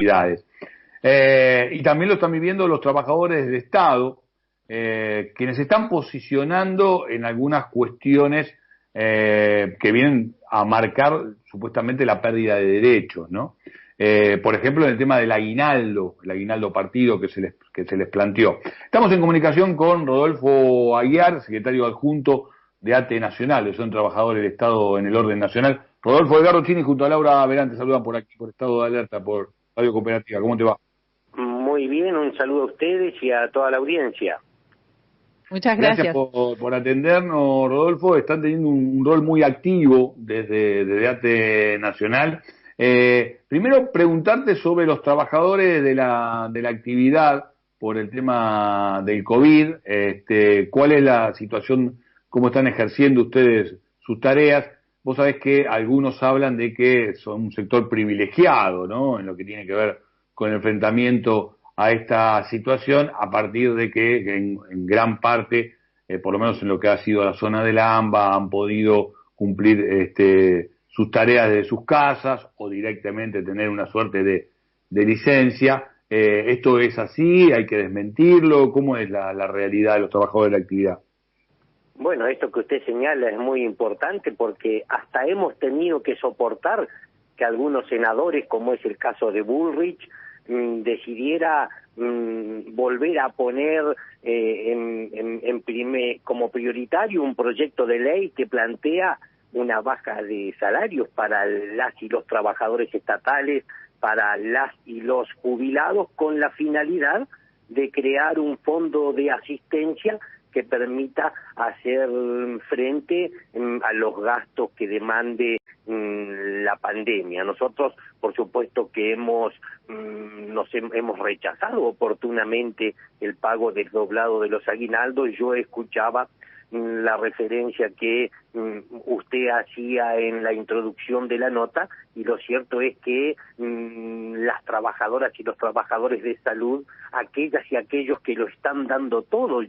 actividades. Y también lo están viviendo los trabajadores del Estado, quienes se están posicionando en algunas cuestiones que vienen a marcar supuestamente la pérdida de derechos, ¿no? Por ejemplo, en el tema del aguinaldo, el aguinaldo partido que se les planteó. Estamos en comunicación con Rodolfo Aguiar, secretario adjunto de ATE Nacional, que son trabajadores del Estado en el orden nacional. Rodolfo, Edgardo Chini junto a Laura Verán te saludan por aquí, por Estado de Alerta, por Radio Cooperativa. ¿Cómo te va? Muy bien, un saludo a ustedes y a toda la audiencia. Muchas gracias. Por atendernos, Rodolfo. Están teniendo un rol muy activo desde ATE Nacional. Primero, preguntarte sobre los trabajadores de la actividad por el tema del COVID. ¿Cuál es la situación, cómo están ejerciendo ustedes sus tareas? Vos sabés que algunos hablan de que son un sector privilegiado, ¿no?, en lo que tiene que ver con el enfrentamiento a esta situación, a partir de que en gran parte, por lo menos en lo que ha sido la zona del AMBA, han podido cumplir sus tareas de sus casas o directamente tener una suerte de licencia. ¿Esto es así? ¿Hay que desmentirlo? ¿Cómo es la realidad de los trabajadores de la actividad? Bueno, esto que usted señala es muy importante porque hasta hemos tenido que soportar que algunos senadores, como es el caso de Bullrich, decidiera volver a poner como prioritario un proyecto de ley que plantea una baja de salarios para las y los trabajadores estatales, para las y los jubilados, con la finalidad de crear un fondo de asistencia que permita hacer frente a los gastos que demande la pandemia. Nosotros, por supuesto, que hemos rechazado oportunamente el pago desdoblado de los aguinaldos. Yo escuchaba la referencia que usted hacía en la introducción de la nota, y lo cierto es que las trabajadoras y los trabajadores de salud, aquellas y aquellos que lo están dando todo,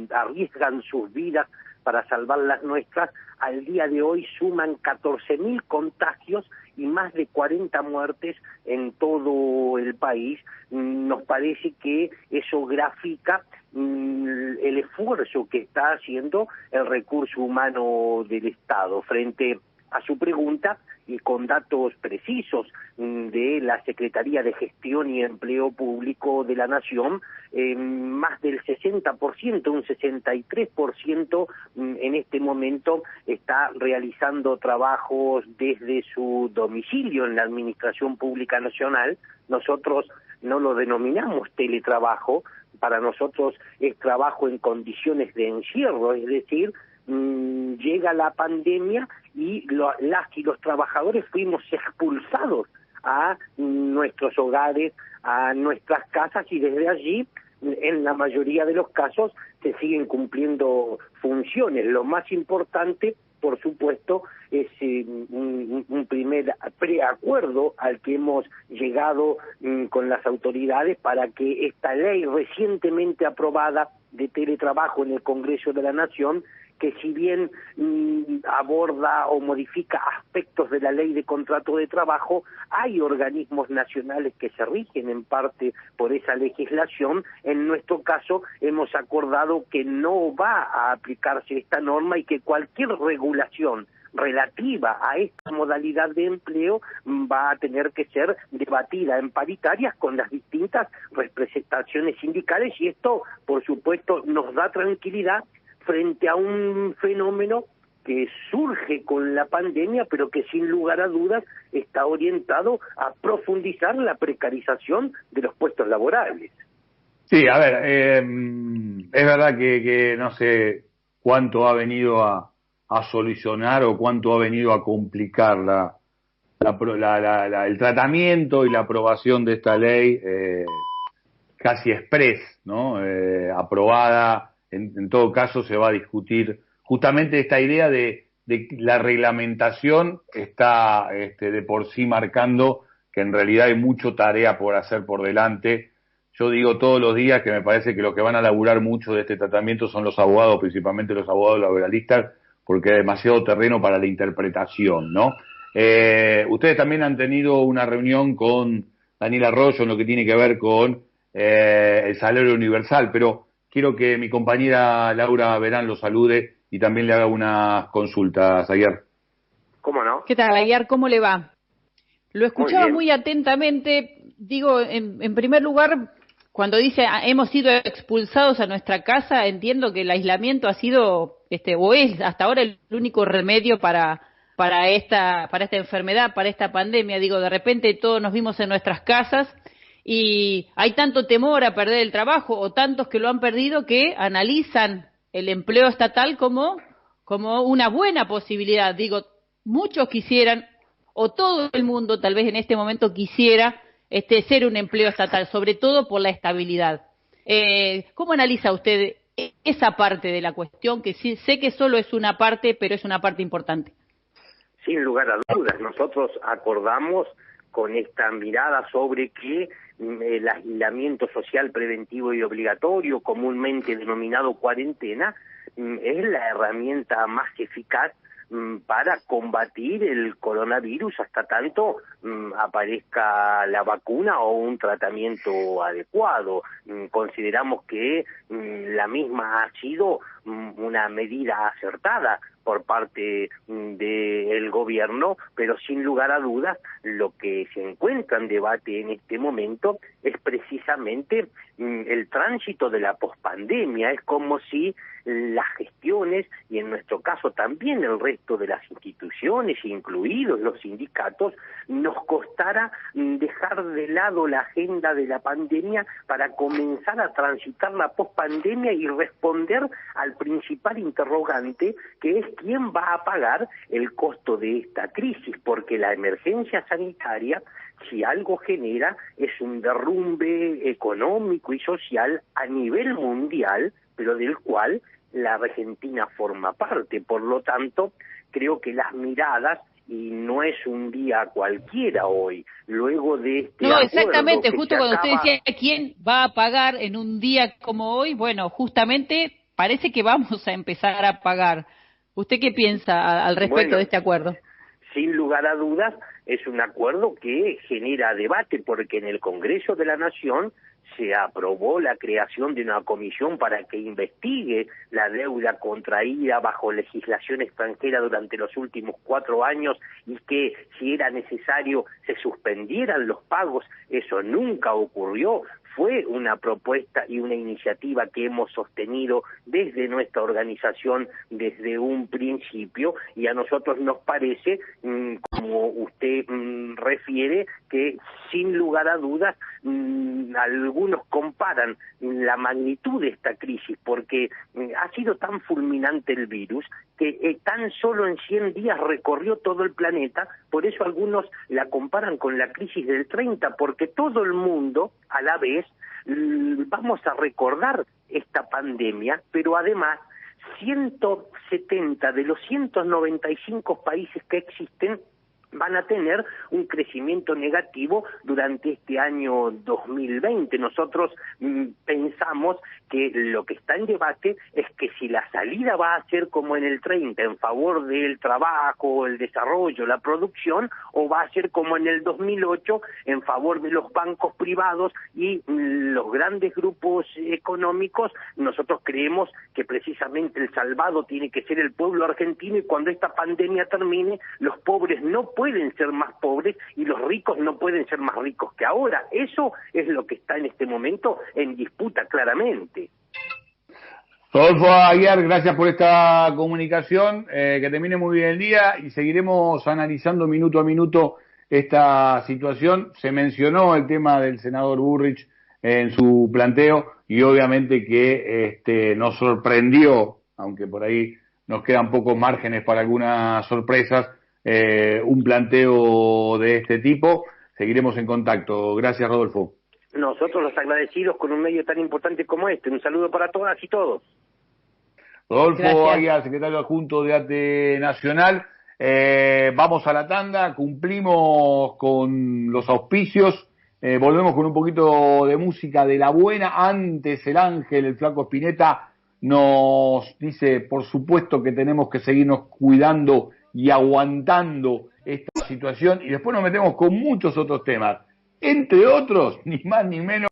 arriesgan sus vidas para salvar las nuestras, al día de hoy suman 14.000 contagios y más de 40 muertes en todo el país. Nos parece que eso grafica el esfuerzo que está haciendo el recurso humano del Estado. Frente a su pregunta, y con datos precisos de la Secretaría de Gestión y Empleo Público de la Nación, más del 60%, un 63% en este momento está realizando trabajos desde su domicilio en la Administración Pública Nacional. Nosotros no lo denominamos teletrabajo, para nosotros es trabajo en condiciones de encierro, es decir, llega la pandemia y las y los trabajadores fuimos expulsados a nuestros hogares, a nuestras casas, y desde allí, en la mayoría de los casos, se siguen cumpliendo funciones. Lo más importante, por supuesto, es un primer preacuerdo al que hemos llegado con las autoridades para que esta ley recientemente aprobada de teletrabajo en el Congreso de la Nación, que si bien aborda o modifica aspectos de la ley de contrato de trabajo, hay organismos nacionales que se rigen en parte por esa legislación. En nuestro caso hemos acordado que no va a aplicarse esta norma y que cualquier regulación relativa a esta modalidad de empleo va a tener que ser debatida en paritarias con las distintas representaciones sindicales, y esto, por supuesto, nos da tranquilidad frente a un fenómeno que surge con la pandemia, pero que sin lugar a dudas está orientado a profundizar la precarización de los puestos laborales. Sí, a ver, es verdad que no sé cuánto ha venido a solucionar o cuánto ha venido a complicar el tratamiento y la aprobación de esta ley casi express, ¿no? Aprobada. En todo caso se va a discutir justamente esta idea de la reglamentación está de por sí marcando que en realidad hay mucha tarea por hacer por delante. Yo digo todos los días que me parece que los que van a laburar mucho de este tratamiento son los abogados, principalmente los abogados laboralistas, porque hay demasiado terreno para la interpretación, ¿no? Ustedes también han tenido una reunión con Daniel Arroyo en lo que tiene que ver con el salario universal, pero quiero que mi compañera Laura Verán lo salude y también le haga unas consultas, Aguiar. ¿Cómo no? ¿Qué tal, Aguiar? ¿Cómo le va? Lo escuchaba Muy muy atentamente. Digo, en primer lugar, cuando dice hemos sido expulsados a nuestra casa, entiendo que el aislamiento ha sido, o es hasta ahora el único remedio para esta enfermedad, para esta pandemia. Digo, de repente todos nos vimos en nuestras casas y hay tanto temor a perder el trabajo, o tantos que lo han perdido, que analizan el empleo estatal como una buena posibilidad. Digo, muchos quisieran, o todo el mundo tal vez en este momento quisiera ser un empleo estatal, sobre todo por la estabilidad. ¿Cómo analiza usted esa parte de la cuestión, que sí, sé que solo es una parte, pero es una parte importante? Sin lugar a dudas, nosotros acordamos con esta mirada sobre que el aislamiento social preventivo y obligatorio, comúnmente denominado cuarentena, es la herramienta más eficaz para combatir el coronavirus hasta tanto aparezca la vacuna o un tratamiento adecuado. Consideramos que la misma ha sido una medida acertada por parte del gobierno, pero sin lugar a dudas lo que se encuentra en debate en este momento es precisamente el tránsito de la pospandemia. Es como si las gestiones, y en nuestro caso también el resto de las instituciones, incluidos los sindicatos, nos costara dejar de lado la agenda de la pandemia para comenzar a transitar la pospandemia y responder al principal interrogante, que es quién va a pagar el costo de esta crisis, porque la emergencia sanitaria, si algo genera, es un derrumbe económico y social a nivel mundial, pero del cual la Argentina forma parte. Por lo tanto, creo que las miradas, y no es un día cualquiera hoy, luego de este No, acuerdo exactamente, que justo se cuando acaba... usted decía quién va a pagar en un día como hoy, bueno, justamente parece que vamos a empezar a pagar. ¿Usted qué piensa al respecto de este acuerdo? Sin lugar a dudas, es un acuerdo que genera debate, porque en el Congreso de la Nación se aprobó la creación de una comisión para que investigue la deuda contraída bajo legislación extranjera durante los últimos 4 años y que, si era necesario, se suspendieran los pagos. Eso nunca ocurrió. Fue una propuesta y una iniciativa que hemos sostenido desde nuestra organización desde un principio, y a nosotros nos parece, como usted refiere, que sin lugar a dudas algunos comparan la magnitud de esta crisis porque ha sido tan fulminante el virus que tan solo en 100 días recorrió todo el planeta. Por eso algunos la comparan con la crisis del 30, porque todo el mundo a la vez vamos a recordar esta pandemia, pero además 170 de los 195 países que existen van a tener un crecimiento negativo durante este año 2020. Nosotros pensamos que lo que está en debate es que si la salida va a ser como en el 30, en favor del trabajo, el desarrollo, la producción, o va a ser como en el 2008, en favor de los bancos privados y los grandes grupos económicos. Nosotros creemos que precisamente el salvado tiene que ser el pueblo argentino, y cuando esta pandemia termine, los pobres no pueden ser más pobres y los ricos no pueden ser más ricos que ahora. Eso es lo que está en este momento en disputa claramente. Rodolfo Aguiar, gracias por esta comunicación, que termine muy bien el día y seguiremos analizando minuto a minuto esta situación. Se mencionó el tema del senador Burrich en su planteo y obviamente que nos sorprendió, aunque por ahí nos quedan pocos márgenes para algunas sorpresas, un planteo de este tipo. Seguiremos en contacto. Gracias, Rodolfo. Nosotros los agradecidos con un medio tan importante como este. Un saludo para todas y todos. Rodolfo Aguiar, secretario adjunto de ATE Nacional. Vamos a la tanda, cumplimos con los auspicios, volvemos con un poquito de música de la buena. Antes el Ángel, el Flaco Spinetta, nos dice, por supuesto que tenemos que seguirnos cuidando y aguantando esta situación, y después nos metemos con muchos otros temas. entre otros, ni más ni menos.